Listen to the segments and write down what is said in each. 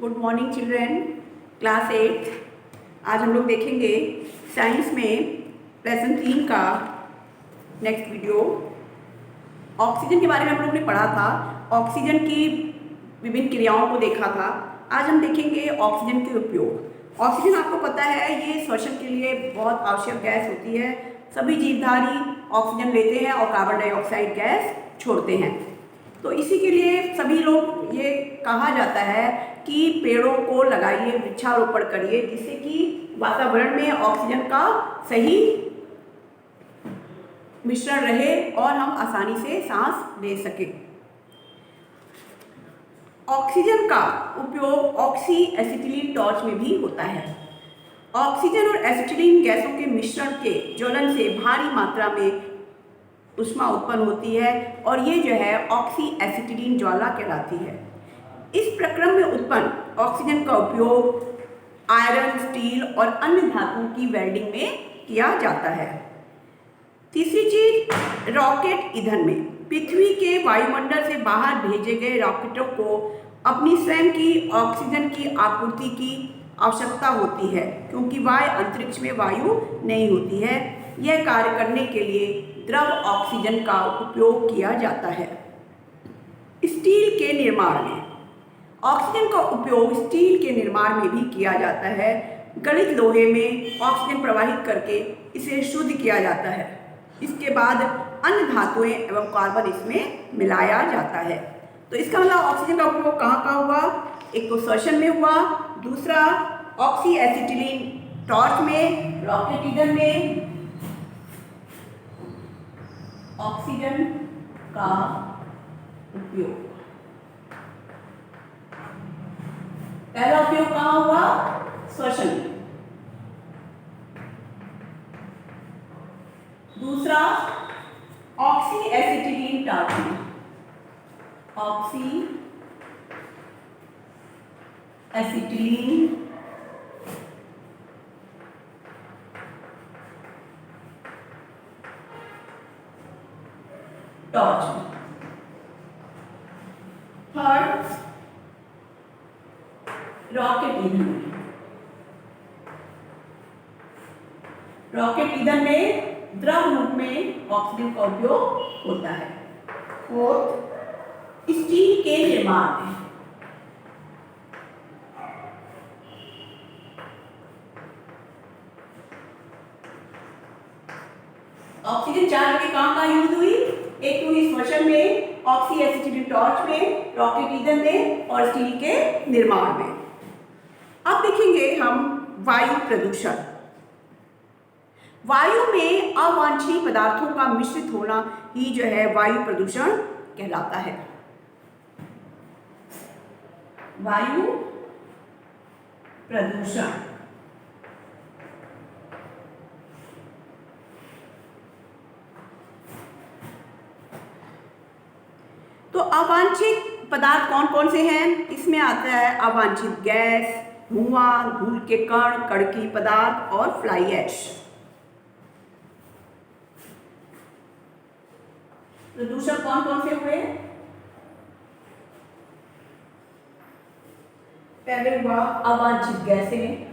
Good morning children, class 8। आज हम लोग देखेंगे साइंस में लेसन 3 का नेक्स्ट वीडियो। ऑक्सीजन के बारे में हम लोग ने पढ़ा था, ऑक्सीजन की विभिन्न क्रियाओं को देखा था। आज हम देखेंगे ऑक्सीजन के उपयोग। ऑक्सीजन आपको पता है ये श्वसन के लिए बहुत आवश्यक गैस होती है। सभी जीवधारी ऑक्सीजन लेते हैं और कार्बन डाइऑक्साइड गैस छोड़ते हैं। तो इसी के लिए सभी लोग ये कहा जाता है कि पेड़ों को लगाइए, वृक्षारोपण करिए, जिससे कि वातावरण में ऑक्सीजन का सही मिश्रण रहे और हम आसानी से सांस ले सकें। ऑक्सीजन का उपयोग ऑक्सी एसिटिलीन टॉर्च में भी होता है। ऑक्सीजन और एसिटिलीन गैसों के मिश्रण के ज्वलन से भारी मात्रा में ऊष्मा उत्पन्न होती है और ये जो है ऑक्सी एसिटिलीन ज्वाला कहलाती है। इस प्रक्रम में उत्पन्न ऑक्सीजन का उपयोग आयरन, स्टील और अन्य धातुओं की वेल्डिंग में किया जाता है। तीसरी चीज, रॉकेट ईंधन में पृथ्वी के वायुमंडल से बाहर भेजे गए रॉकेटों को अपनी स्वयं की ऑक्सीजन की आपूर्ति की आवश्यकता होती है, क्योंकि वायु अंतरिक्ष में वायु नहीं होती है। यह कार्य करने के लिए द्रव ऑक्सीजन का उपयोग किया जाता है। स्टील के निर्माण में ऑक्सीजन का उपयोग स्टील के निर्माण में भी किया जाता है। गलित लोहे में ऑक्सीजन प्रवाहित करके इसे शुद्ध किया जाता है। इसके बाद अन्य धातुएं एवं कार्बन इसमें मिलाया जाता है। तो इसका मतलब ऑक्सीजन का उपयोग कहाँ कहाँ हुआ? एक तो श्वसन में हुआ, दूसरा ऑक्सी एसिटिलीन टॉर्च में, रॉकेट ईंधन में ऑक्सीजन का उपयोग। पहला उपयोग कहाँ हुआ? श्वसन में। दूसरा ऑक्सी एसिटिलीन टॉर्च में, ऑक्सी एसिटिलीन टॉर्च में। थर्ड रॉकेट ईंधन में। रॉकेट ईंधन में द्रव रूप में ऑक्सीजन का उपयोग होता है। फोर्थ, स्टील के निर्माण में। ऑक्सीजन 4 जगह कहाँ यूज हुई? एक तो हुई श्वसन में, ऑक्सी एसिटिलीन टॉर्च में, रॉकेट ईंधन में और स्टील के निर्माण में। अब देखेंगे हम वायु प्रदूषण। वायु में अवांछनीय पदार्थों का मिश्रित होना ही जो है वायु प्रदूषण कहलाता है। वायु प्रदूषण तो अवांछित पदार्थ कौन कौन से हैं? इसमें आता है अवांछित गैस, धुआं, धूल के कण, कड़की पदार्थ और फ्लाई ऐश। प्रदूषण कौन कौन से हुए? पहले हुआ अवांछित गैसें,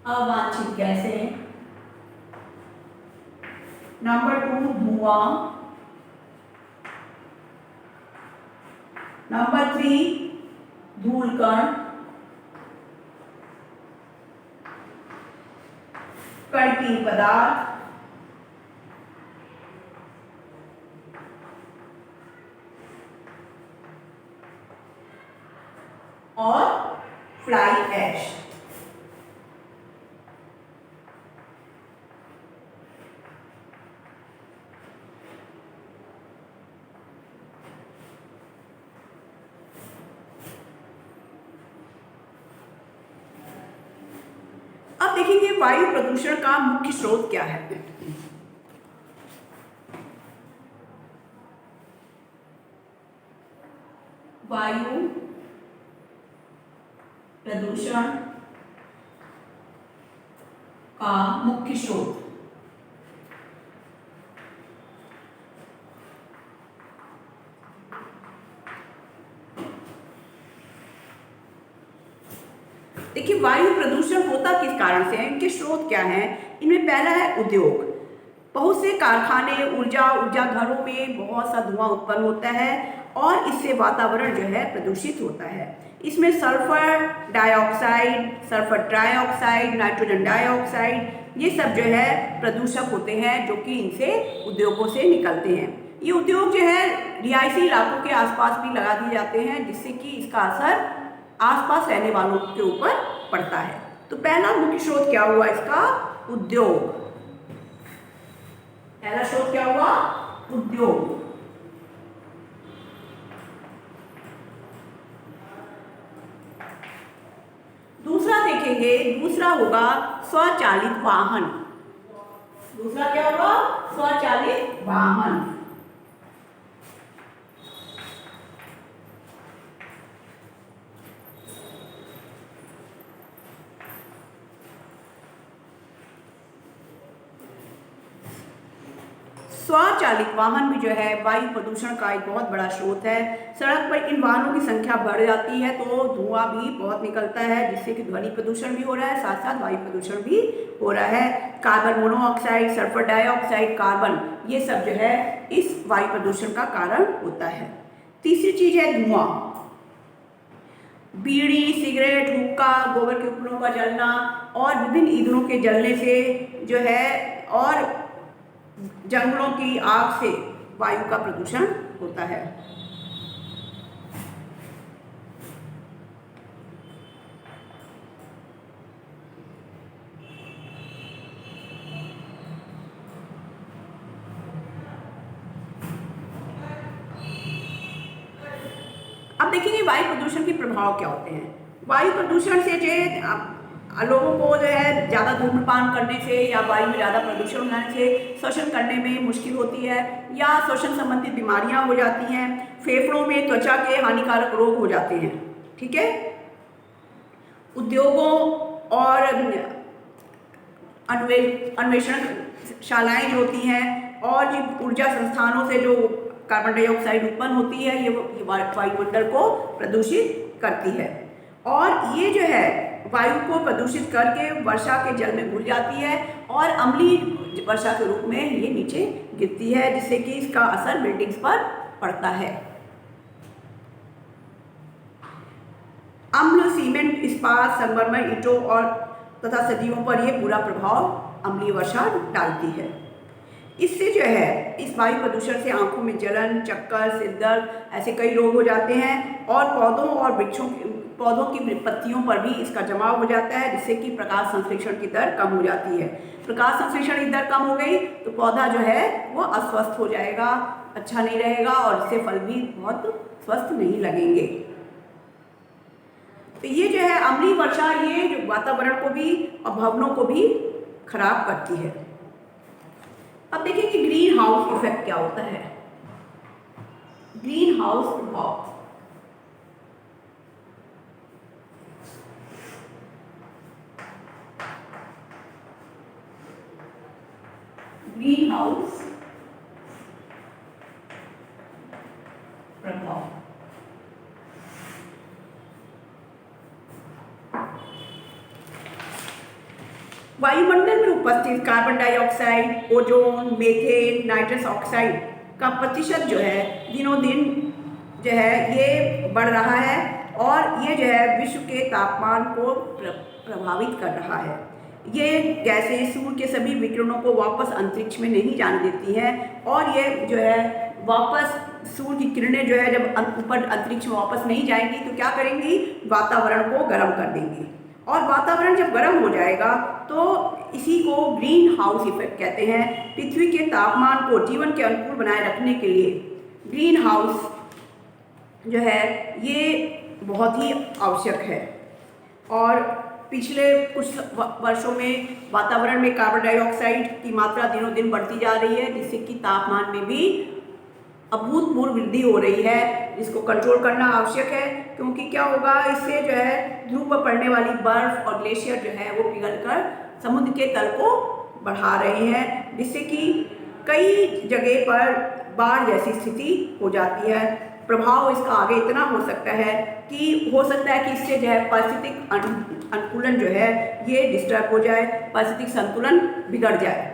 अवांछित गैसें। नंबर 2 धुआं। नंबर 3 धूल कण, कड़की पदार्थ और फ्लाई ऐश। अब देखेंगे वायु प्रदूषण का मुख्य स्रोत क्या है। वायु प्रदूषण का मुख्य स्रोत कारण से हैं, इनके स्रोत क्या हैं। इनमें पहला है उद्योग। बहुत से कारखाने, ऊर्जा घरों में बहुत सा धुआं उत्पन्न होता है और इससे वातावरण जो है प्रदूषित होता है। इसमें sulphur dioxide, sulphur trioxide, nitrogen dioxide, ये सब जो है प्रदूषक होते हैं जो कि इनसे उद्योगों से निकलते हैं। ये उद्योग जो है रिहायशी इलाकों के आसपास भी लगा दिए जाते हैं, जिससे कि इसका असर आसपास रहने वालों के ऊपर पड़ता है। तो पहला मुख्य स्रोत क्या हुआ इसका, उद्योग। पहला स्रोत क्या हुआ, उद्योग। दूसरा देखेंगे, दूसरा होगा स्वचालित वाहन। दूसरा क्या होगा, स्वचालित वाहन। स्वचालित वाहन भी जो है वायु प्रदूषण का एक बहुत बड़ा स्रोत है। सड़क पर इन वाहनों की संख्या बढ़ जाती है तो धुआं भी बहुत निकलता है, जिससे कि ध्वनि प्रदूषण भी हो रहा है, साथ साथ वायु प्रदूषण भी हो रहा है। Carbon monoxide, sulphur dioxide, carbon, ये सब जो है इस वायु प्रदूषण का कारण होता है। तीसरी चीज है धुआं। बीड़ी, सिगरेट, हुक्का, गोबर के उपलों का जलना और विभिन्न ईंधनों के जलने से जो है, और जंगलों की आग से वायु का प्रदूषण होता है। अब देखेंगे वायु प्रदूषण के प्रभाव क्या होते हैं। वायु प्रदूषण से जो लोगों को जो है ज़्यादा धूम्रपान करने से या वायु में ज़्यादा प्रदूषण होने से श्वसन करने में मुश्किल होती है या श्वसन संबंधित बीमारियां हो जाती हैं। फेफड़ों में त्वचा के हानिकारक रोग हो जाते हैं। ठीक है। उद्योगों और अन्वेषण शालाएं जो होती हैं और जो ऊर्जा संस्थानों से जो कार्बन डाइऑक्साइड उत्पन्न होती है, ये वायुमंडल को प्रदूषित करती है और ये जो है वायु को प्रदूषित करके वर्षा के जल में घुल जाती है और अम्लीय वर्षा के रूप में ये नीचे गिरती है, जिससे कि इसका असर बिल्डिंग्स पर पड़ता है। अम्ल, सीमेंट, इस्पात, संगमरमर, ईंटों और तथा सदियों पर यह बुरा प्रभाव अम्लीय वर्षा डालती है। इससे जो है इस वायु प्रदूषण से आंखों में जलन, चक्कर, सिर दर्द, ऐसे कई रोग हो जाते हैं और पौधों और वृक्षों पौधों की पत्तियों पर भी इसका जमाव हो जाता है, जिससे कि प्रकाश संश्लेषण की दर कम हो जाती है। प्रकाश संश्लेषण की दर कम हो गई तो पौधा जो है वो अस्वस्थ हो जाएगा, अच्छा नहीं रहेगा और इससे फल भी बहुत स्वस्थ नहीं लगेंगे। तो ये जो है अम्लीय वर्षा, ये जो वातावरण को भी और भवनों को भी खराब करती है। अब देखिए कि ग्रीन हाउस इफेक्ट क्या होता है। ग्रीन हाउस प्रभाव, ग्रीन हाउस प्रभाव। वायुमंडल में उपस्थित carbon dioxide, ozone, methane, nitrous oxide का प्रतिशत जो है दिनों दिन जो है ये बढ़ रहा है और ये जो है विश्व के तापमान को प्रभावित कर रहा है। ये गैसें सूर्य के सभी विकिरणों को वापस अंतरिक्ष में नहीं जाने देती हैं और ये जो है वापस सूर्य की किरणें जो है जब ऊपर अंतरिक्ष में वापस नहीं जाएंगी तो क्या करेंगी, वातावरण को गर्म कर देंगी और वातावरण जब गर्म हो जाएगा तो इसी को ग्रीन हाउस इफेक्ट कहते हैं। पृथ्वी के तापमान को जीवन के अनुकूल बनाए रखने के लिए ग्रीन हाउस जो है ये बहुत ही आवश्यक है। और पिछले कुछ वर्षों में वातावरण में कार्बन डाइऑक्साइड की मात्रा दिनों दिन बढ़ती जा रही है, जिससे कि तापमान में भी अभूतपूर्व वृद्धि हो रही है, जिसको कंट्रोल करना आवश्यक है। क्योंकि क्या होगा, इससे जो है ध्रुव पर पड़ने वाली बर्फ और ग्लेशियर जो है वो पिघलकर समुद्र के तल को बढ़ा रहे हैं, जिससे कि कई जगह पर बाढ़ जैसी स्थिति हो जाती है। प्रभाव इसका आगे इतना हो सकता है कि हो सकता है कि इससे जो है पारिस्थितिक अनुकूलन जो है ये डिस्टर्ब हो जाए, पारिस्थितिक संतुलन बिगड़ जाए।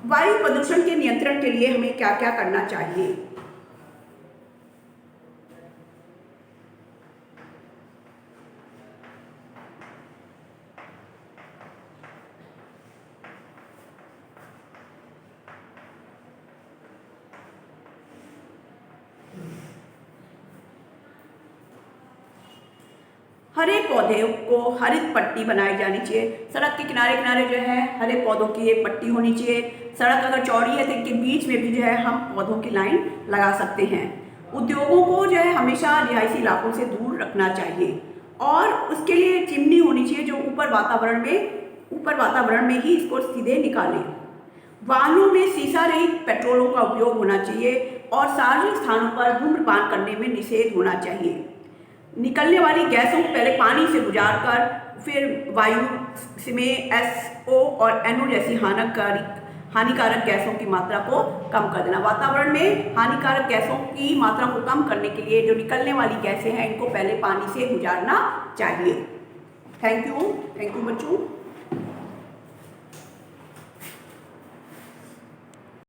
वायु प्रदूषण के नियंत्रण के लिए हमें क्या क्या करना चाहिए? हरे पौधे को हरित पट्टी बनाई जानी चाहिए। सड़क के किनारे किनारे जो है हरे पौधों की एक पट्टी होनी चाहिए। सड़क अगर चौड़ी है तो इनके बीच में भी जो है हम पौधों की लाइन लगा सकते हैं। उद्योगों को जो है हमेशा रिहायशी इलाकों से दूर रखना चाहिए और उसके लिए चिमनी होनी चाहिए जो ऊपर वातावरण में ही इसको सीधे निकाले। वाहनों में शीशा रहित पेट्रोलों का उपयोग होना चाहिए और सार्वजनिक स्थानों पर धूम्रपान करने में निषेध होना चाहिए। निकलने वाली गैसों को पहले पानी से गुजारकर फिर वायु में SO और NO जैसी हानिकारक गैसों की मात्रा को कम कर देना। वातावरण में हानिकारक गैसों की मात्रा को कम करने के लिए जो निकलने वाली गैसें हैं इनको पहले पानी से गुजारना चाहिए। थैंक यू बच्चों।